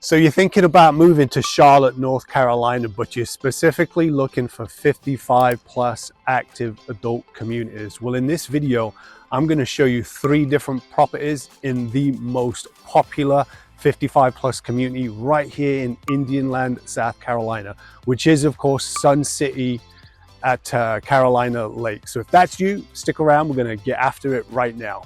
So you're thinking about moving to Charlotte, North Carolina, but you're specifically looking for 55 plus active adult communities. Well, in this video, I'm going to show you 3 different properties in the most popular 55 plus community right here in Indian Land, South Carolina, which is of course Sun City at Carolina Lake. So if that's you, stick around. We're going to get after it right now.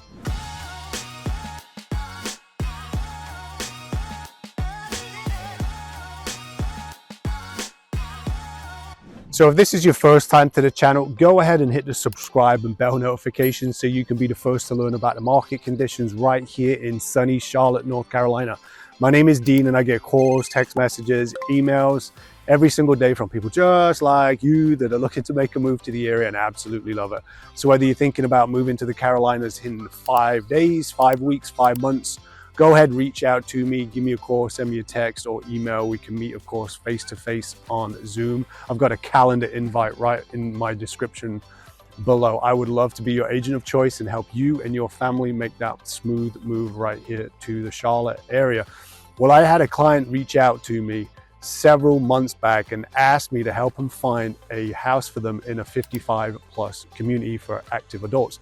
So if this is your first time to the channel, go ahead and hit the subscribe and bell notifications so you can be the first to learn about the market conditions right here in sunny Charlotte, North Carolina. My name is Dean and I get calls, text messages, emails every single day from people just like you that are looking to make a move to the area and absolutely love it. So whether you're thinking about moving to the Carolinas in 5 days, 5 weeks, 5 months, go ahead, reach out to me, give me a call, send me a text or email. We can meet, of course, face-to-face on Zoom. I've got a calendar invite right in my description below. I would love to be your agent of choice and help you and your family make that smooth move right here to the Charlotte area. Well, I had a client reach out to me several months back and asked me to help him find a house for them in a 55 plus community for active adults.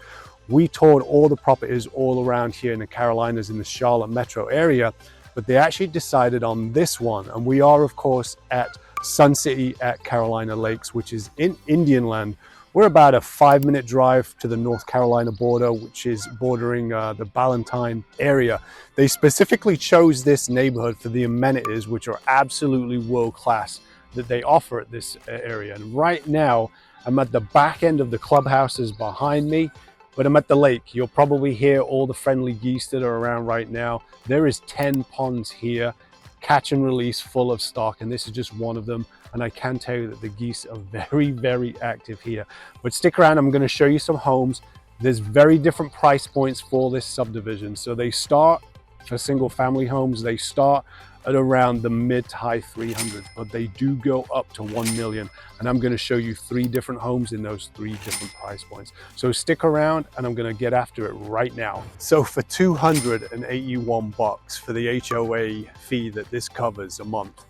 We toured all the properties all around here in the Carolinas in the Charlotte metro area, but they actually decided on this one. And we are, of course, at Sun City at Carolina Lakes, which is in Indian Land. We're about a 5-minute drive to the North Carolina border, which is bordering the Ballantyne area. They specifically chose this neighborhood for the amenities, which are absolutely world-class that they offer at this area. And right now, I'm at the back end of the clubhouses behind me, but I'm at the lake. You'll probably hear all the friendly geese that are around right now. There is 10 ponds here, catch and release, full of stock, and this is just one of them. And I can tell you that the geese are very, very active here. But stick around, I'm gonna show you some homes. There's very different price points for this subdivision. So they start, for single family homes, they start at around the mid to high 300s, but they do go up to 1 million. And I'm gonna show you 3 different homes in those 3 different price points. So stick around and I'm gonna get after it right now. So for $281 for the HOA fee that this covers a month,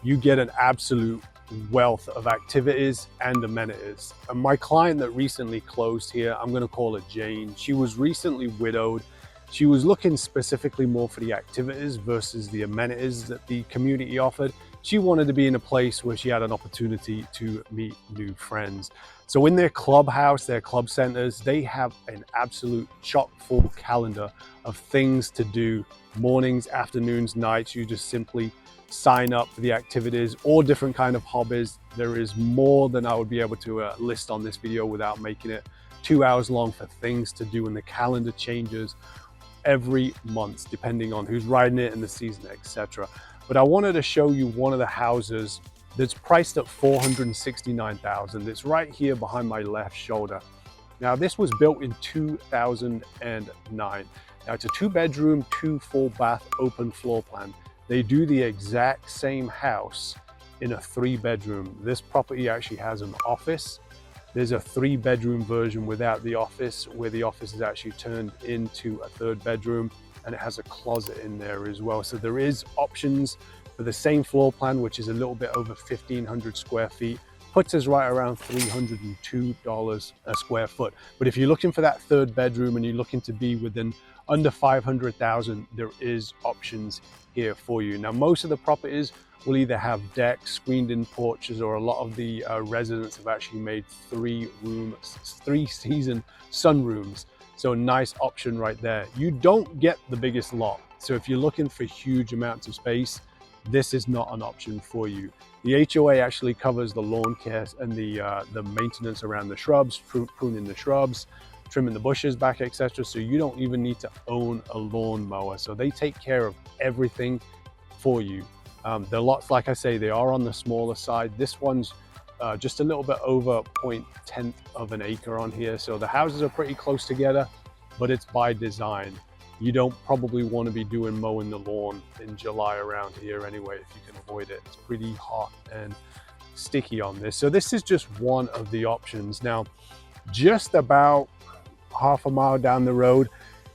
you get an absolute wealth of activities and amenities. And my client that recently closed here, I'm gonna call her Jane. She was recently widowed. She was looking specifically more for the activities versus the amenities that the community offered. She wanted to be in a place where she had an opportunity to meet new friends. So in their clubhouse, their club centers, they have an absolute chock full calendar of things to do, mornings, afternoons, nights. You just simply sign up for the activities or different kind of hobbies. There is more than I would be able to list on this video without making it 2 hours long for things to do, and the calendar changes every month depending on who's riding it in the season, etc. But I wanted to show you one of the houses that's priced at $469,000. It's right here behind my left shoulder. Now this was built in 2009. Now it's a 2-bedroom, 2 full bath open floor plan. They do the exact same house in a 3-bedroom. This property actually has an office. There's a 3-bedroom version without the office, where the office is actually turned into a 3rd bedroom, and it has a closet in there as well. So there is options for the same floor plan, which is a little bit over 1,500 square feet, puts us right around $302 a square foot. But if you're looking for that 3rd bedroom and you're looking to be within under 500,000, there is options here for you. Now, most of the properties will either have decks, screened-in porches, or a lot of the residents have actually made 3-season sunrooms. So a nice option right there. You don't get the biggest lot. So if you're looking for huge amounts of space, this is not an option for you. The HOA actually covers the lawn care and the maintenance around the shrubs, pruning the shrubs, trimming the bushes back, etc. So you don't even need to own a lawn mower. So they take care of everything for you. The lots, like I say, they are on the smaller side. This one's just a little bit over 0.1 of an acre on here. So the houses are pretty close together, but it's by design. You don't probably want to be doing mowing the lawn in July around here anyway, if you can avoid it. It's pretty hot and sticky on this. So this is just one of the options. Now, just about half a mile down the road,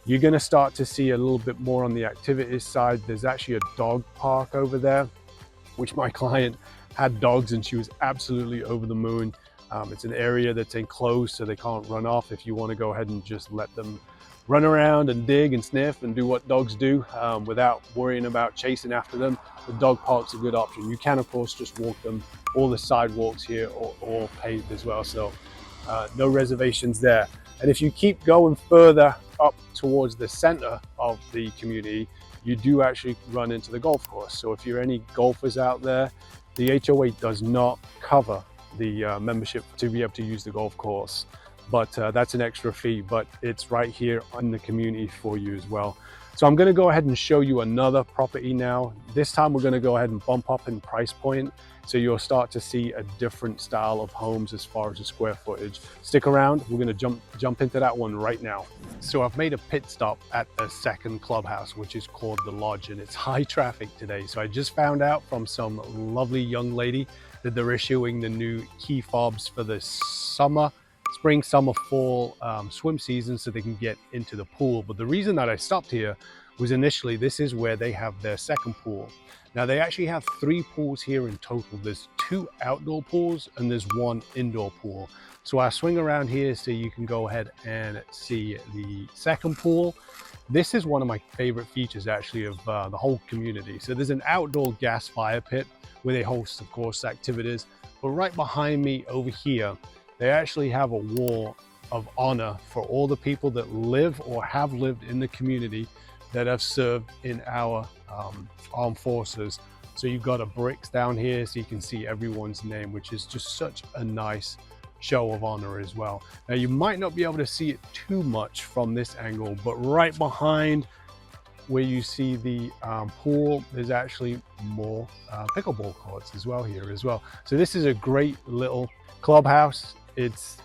You're going to start to see a little bit more on the activities side. There's actually a dog park over there, which my client had dogs and she was absolutely over the moon. It's an area that's enclosed so they can't run off. If you want to go ahead and just let them run around and dig and sniff and do what dogs do without worrying about chasing after them, the dog park's a good option. You can of course just walk them. All the sidewalks here are all paved as well, so no reservations there. And if you keep going further up towards the center of the community, you do actually run into the golf course. So if you're any golfers out there, the HOA does not cover the membership to be able to use the golf course, but that's an extra fee, but it's right here in the community for you as well. So I'm going to go ahead and show you another property now. This time we're going to go ahead and bump up in price point, so you'll start to see a different style of homes as far as the square footage. Stick around, we're going to jump into that one right now. So I've made a pit stop at the second clubhouse, which is called the Lodge, and it's high traffic today. So I just found out from some lovely young lady that they're issuing the new key fobs for the spring, summer, fall swim season, so they can get into the pool. But the reason that I stopped here was initially this is where they have their second pool. Now they actually have 3 pools here in total. There's 2 outdoor pools and there's 1 indoor pool. So I swing around here so you can go ahead and see the second pool. This is one of my favorite features actually of the whole community. So there's an outdoor gas fire pit where they host, of course, activities. But right behind me over here, they actually have a wall of honor for all the people that live or have lived in the community that have served in our armed forces. So you've got a bricks down here so you can see everyone's name, which is just such a nice show of honor as well. Now you might not be able to see it too much from this angle, but right behind where you see the pool, there's actually more pickleball courts as well here as well. So this is a great little clubhouse. It's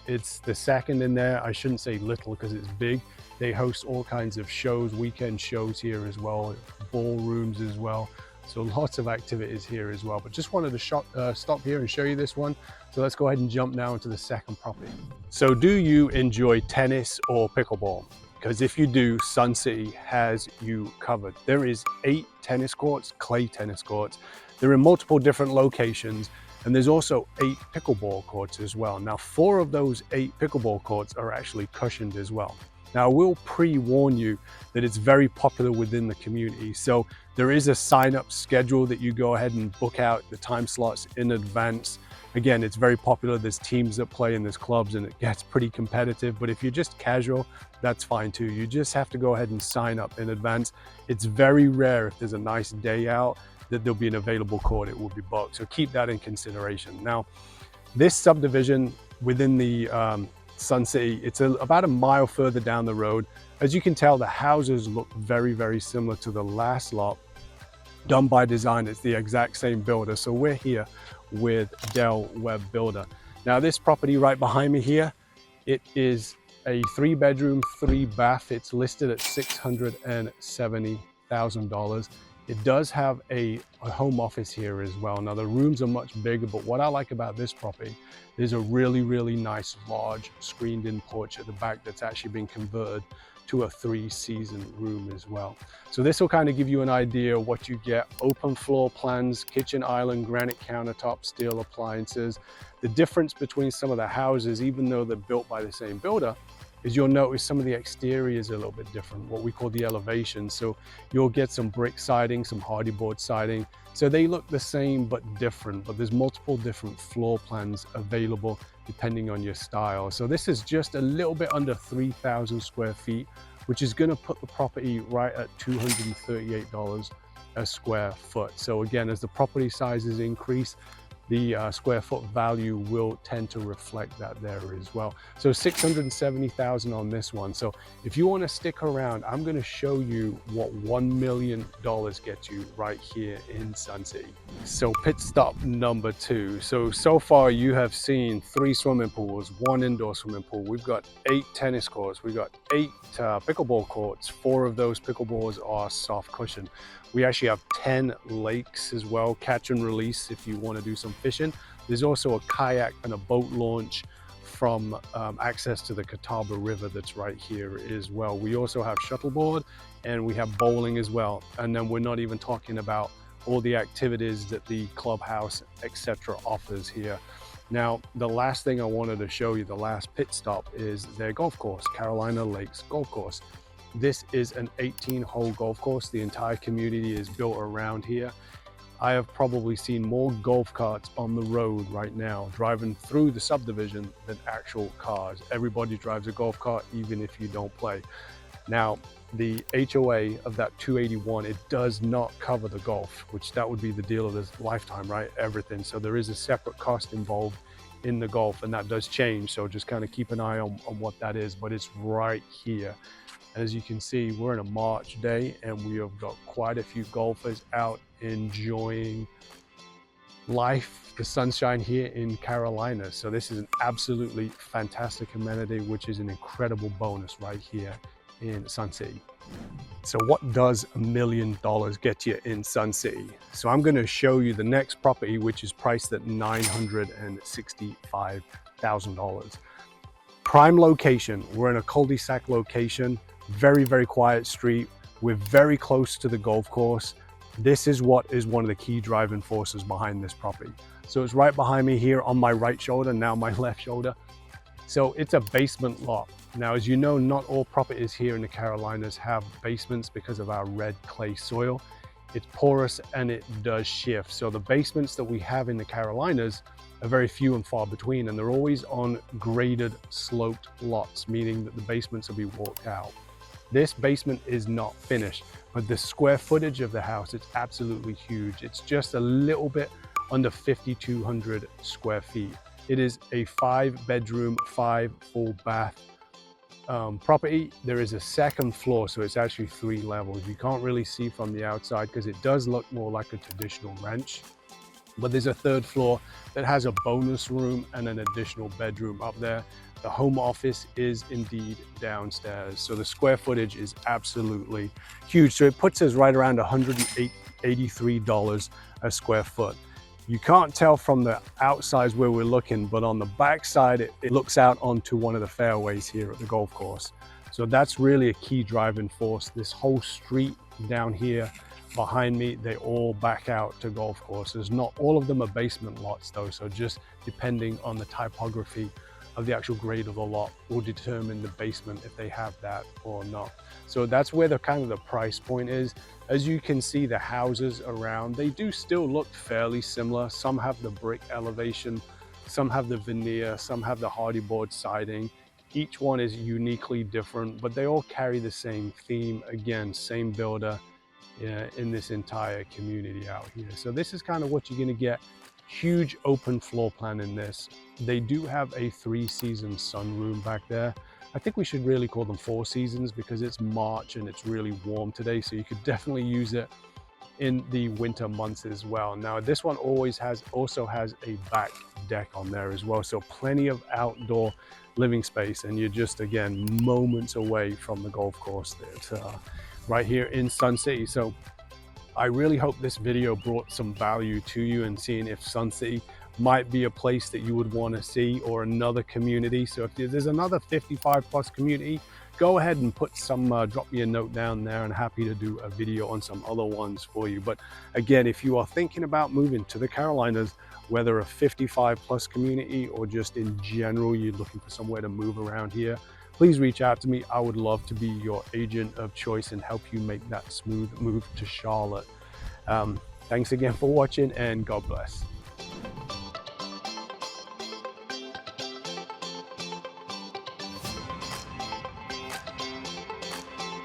the second in there. I shouldn't say little because it's big. They host all kinds of shows, weekend shows here as well, ballrooms as well. So lots of activities here as well. But just wanted to stop here and show you this one. So let's go ahead and jump now into the second property. So do you enjoy tennis or pickleball? Because if you do, Sun City has you covered. There is 8 tennis courts, clay tennis courts. They're in multiple different locations. And there's also 8 pickleball courts as well. Now 4 of those 8 pickleball courts are actually cushioned as well. Now, I will pre-warn you that it's very popular within the community. So there is a sign-up schedule that you go ahead and book out the time slots in advance. Again, it's very popular. There's teams that play and there's clubs and it gets pretty competitive. But if you're just casual, that's fine too. You just have to go ahead and sign up in advance. It's very rare if there's a nice day out that there'll be an available court, it will be booked. So keep that in consideration. Now, this subdivision within the Sun City, it's about a mile further down the road. As you can tell, the houses look very, very similar to the last lot. Done by design, it's the exact same builder. So we're here with Del Webb Builder. Now this property right behind me here, it is a 3-bedroom, 3-bath. It's listed at $670,000. It does have a home office here as well. Now the rooms are much bigger, but what I like about this property, there's a really, really nice large screened in porch at the back that's actually been converted to a 3-season room as well. So this will kind of give you an idea of what you get. Open floor plans, kitchen island, granite countertop, steel appliances. The difference between some of the houses, even though they're built by the same builder, is you'll notice some of the exteriors are a little bit different, what we call the elevation. So you'll get some brick siding, some hardy board siding. So they look the same but different, but there's multiple different floor plans available depending on your style. So this is just a little bit under 3,000 square feet, which is gonna put the property right at $238 a square foot. So again, as the property sizes increase, the square foot value will tend to reflect that there as well. So $670,000 on this one. So if you want to stick around, I'm going to show you what $1 million gets you right here in Sun City. So pit stop number 2. So far you have seen 3 swimming pools, 1 indoor swimming pool. We've got 8 tennis courts. We've got 8 pickleball courts. 4 of those pickleballs are soft cushion. We actually have 10 lakes as well, catch and release if you want to do some fishing. There's also a kayak and a boat launch from access to the Catawba River that's right here as well. We also have shuttleboard and we have bowling as well. And then we're not even talking about all the activities that the clubhouse, etc. offers here. Now, the last thing I wanted to show you, the last pit stop, is their golf course, Carolina Lakes Golf Course. This is an 18-hole golf course. The entire community is built around here. I have probably seen more golf carts on the road right now driving through the subdivision than actual cars. Everybody drives a golf cart, even if you don't play. Now, the HOA of that 281, it does not cover the golf, which that would be the deal of this lifetime, right? Everything. So there is a separate cost involved in the golf, and that does change. So just kind of keep an eye on what that is, but it's right here. As you can see, we're in a March day and we have got quite a few golfers out enjoying life, the sunshine here in Carolina. So this is an absolutely fantastic amenity, which is an incredible bonus right here in Sun City. So what does $1 million get you in Sun City? So I'm going to show you the next property, which is priced at $965,000. Prime location. We're in a cul-de-sac location. Very, very quiet street. We're very close to the golf course. This is what is one of the key driving forces behind this property. So it's right behind me here on my right shoulder, now my left shoulder. So it's a basement lot. Now, as you know, not all properties here in the Carolinas have basements because of our red clay soil. It's porous and it does shift. So the basements that we have in the Carolinas are very few and far between, and they're always on graded sloped lots, meaning that the basements will be walked out. This basement is not finished, but the square footage of the house, it's absolutely huge. It's just a little bit under 5,200 square feet. It is a 5-bedroom, 5 full bath property. There is a second floor, so it's actually 3 levels. You can't really see from the outside because it does look more like a traditional ranch. But there's a 3rd floor that has a bonus room and an additional bedroom up there. The home office is indeed downstairs. So the square footage is absolutely huge. So it puts us right around $183 a square foot. You can't tell from the outside where we're looking, but on the back side, it looks out onto one of the fairways here at the golf course. So that's really a key driving force. This whole street down here behind me, they all back out to golf courses. Not all of them are basement lots though, so just depending on the typography of the actual grade of the lot will determine the basement if they have that or not. So that's where the kind of the price point is. As you can see, the houses around, they do still look fairly similar. Some have the brick elevation, some have the veneer, some have the hardy board siding. Each one is uniquely different, but they all carry the same theme. Again, same builder in this entire community out here. So this is kind of what you're going to get. Huge open floor plan in this. They do have a 3-season sunroom back there. I think we should really call them 4 seasons because it's March and it's really warm today, so you could definitely use it in the winter months as well. Now this one also has a back deck on there as well, so plenty of outdoor living space, and you're just, again, moments away from the golf course that's right here in Sun City. So I really hope this video brought some value to you in seeing if Sun City might be a place that you would want to see, or another community. So if there's another 55+ community, go ahead and put some, drop me a note down there, and happy to do a video on some other ones for you. But again, if you are thinking about moving to the Carolinas, whether a 55+ community or just in general, you're looking for somewhere to move around here, please reach out to me. I would love to be your agent of choice and help you make that smooth move to Charlotte. Thanks again for watching, and God bless.